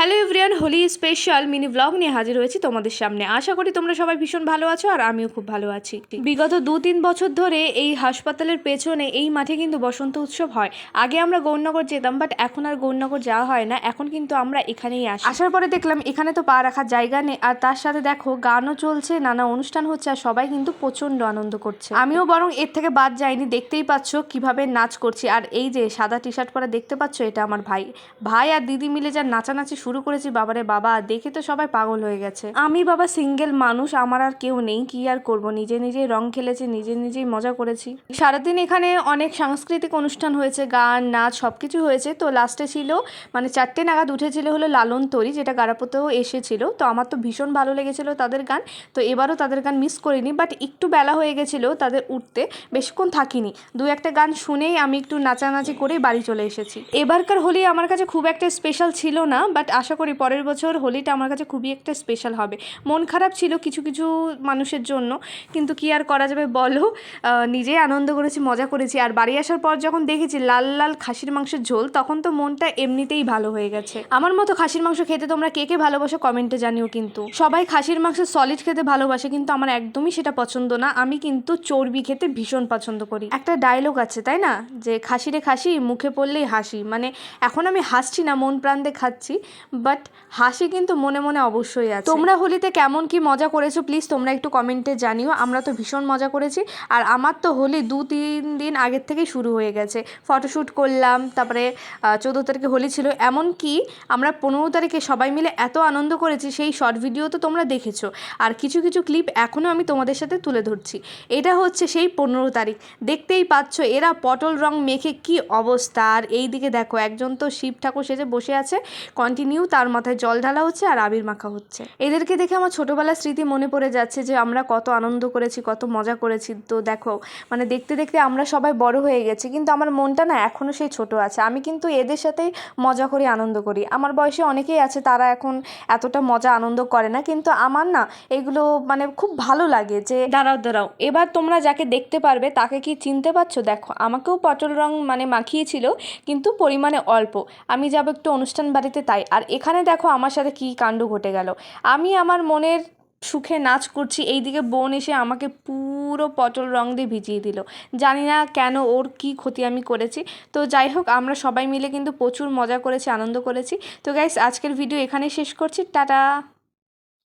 Hello everyone, Holi special mini blog নিয়ে হাজির হয়েছি তোমাদের সামনে। আশা করি তোমরা সবাই ভীষণ ভালো আছো আর আমিও খুব ভালো আছি। বিগত 2-3 বছর ধরে এই হাসপাতালের পেছনে এই মাঠে কিন্তু বসন্ত উৎসব হয়। আগে আমরা গৌরনগর যেতাম, বাট এখন আর গৌরনগর যাওয়া হয় না। এখন কিন্তু আমরা এখানেই আসি। আসার পরে দেখলাম এখানে তো পা রাখার জায়গা নেই, আর তার সাথে দেখো গানও চলছে, নানা অনুষ্ঠান হচ্ছে, আর সবাই কিন্তু প্রচণ্ড আনন্দ করছে। আমিও বরং এর থেকে বাদ যাইনি, দেখতেই পাচ্ছ কিভাবে নাচ করছি। আর এই যে সাদা টি শার্ট পরা দেখতে পাচ্ছ, এটা আমার ভাই আর দিদি মিলে যা নাচানাচি শুরু করেছি, বাবারে বাবা, দেখে তো সবাই পাগল হয়ে গেছে। আমি বাবা সিঙ্গেল মানুষ, আমার আর কেউ নেই, কি আর করব, নিজে নিজেই রং খেলেছি, নিজে নিজেই মজা করেছি। সারাদিন এখানে অনেক সাংস্কৃতিক অনুষ্ঠান হয়েছে, গান নাচ সবকিছু হয়েছে। তো লাস্টে ছিল মানে 4টে নাগাদ উঠেছিল হলো লালন তরি, যেটা গারাপোতেও এসেছিল। তো আমার তো ভীষণ ভালো লেগেছিল তাদের গান। তো এবারও তাদের গান মিস করিনি, বাট একটু বেলা হয়ে গেছিলো তাদের উঠতে, বেশিক্ষণ থাকিনি। 2-1টা গান শুনেই আমি একটু নাচানাচি করে বাড়ি চলে এসেছি। এবারকার হোলি আমার কাছে খুব একটা স্পেশাল ছিল না, বাট আশা করি পরের বছর হোলিটা আমার কাছে খুবই একটা স্পেশাল হবে। মন খারাপ ছিল কিছু কিছু মানুষের জন্য, কিন্তু কি আর করা যাবে বলো, নিজেই আনন্দ করেছি, মজা করেছি। আর বাড়ি আসার পর যখন দেখেছি লাল লাল খাসির মাংসের ঝোল, তখন তো মনটা এমনিতেই ভালো হয়ে গেছে। আমার মতো খাসির মাংস খেতে তোমরা কে কে ভালোবাসো কমেন্টে জানিও। কিন্তু সবাই খাসির মাংস সলিড খেতে ভালোবাসে, কিন্তু আমার একদমই সেটা পছন্দ না। আমি কিন্তু চর্বি খেতে ভীষণ পছন্দ করি। একটা ডায়লগ আছে তাই না, যে খাসিরে খাসি মুখে পড়লেই হাসি। মানে এখন আমি হাসছি না, মন প্রাণ দিয়ে খাচ্ছি, বাট হাসি কিন্তু মনে মনে অবশ্যই আছে। তোমরা হোলিতে কেমন কি মজা করেছো প্লিজ তোমরা একটু কমেন্টে জানিও। আমরা তো ভীষণ মজা করেছি। আর আমার তো হোলি 2-3 দিন আগের থেকেই শুরু হয়ে গেছে। ফটোশ্যুট করলাম, তারপরে 14 তারিখে হোলি ছিল। এমনকি আমরা 15 তারিখে সবাই মিলে এত আনন্দ করেছি, সেই শর্ট ভিডিও তো তোমরা দেখেছো। আর কিছু কিছু ক্লিপ এখনও আমি তোমাদের সাথে তুলে ধরছি। এটা হচ্ছে সেই 15 তারিখ, দেখতেই পাচ্ছ এরা পটল রং মেখে কি অবস্থা। আর এই দিকে দেখো একজন তো শিব ঠাকুর সেজে বসে আছে, কন্টিনিউ তার মাথায় জল ঢালা হচ্ছে আর আবির মাখা হচ্ছে। এদেরকে দেখে আমার ছোটোবেলার স্মৃতি মনে পড়ে যাচ্ছে, যে আমরা কত আনন্দ করেছি, কত মজা করেছি। তো দেখো মানে দেখতে দেখতে আমরা সবাই বড় হয়ে গেছি, কিন্তু আমার মনটা না এখনও সেই ছোট আছে। আমি কিন্তু এদের সাথেই মজা করি, আনন্দ করি। আমার বয়সে অনেকেই আছে তারা এখন এতটা মজা আনন্দ করে না, কিন্তু আমার না এগুলো মানে খুব ভালো লাগে। যে দাঁড়াও এবার তোমরা যাকে দেখতে পারবে তাকে কি চিনতে পারছো? দেখো আমাকেও পটল রং মানে মাখিয়েছিল, কিন্তু পরিমাণে অল্প। আমি যাব একটু অনুষ্ঠান বাড়িতে তাই। আর এখানে দেখো আমার সাথে কী কাণ্ড ঘটে গেল। আমি আমার মনের সুখে নাচ করছি, এইদিকে বোন এসে আমাকে পুরো পটল রং দিয়ে ভিজিয়ে দিল। জানি না কেন, ওর কি ক্ষতি আমি করেছি। তো যাই হোক, আমরা সবাই মিলে কিন্তু প্রচুর মজা করেছি, আনন্দ করেছি। তো গাইস, আজকের ভিডিও এখানেই শেষ করছি, টাটা।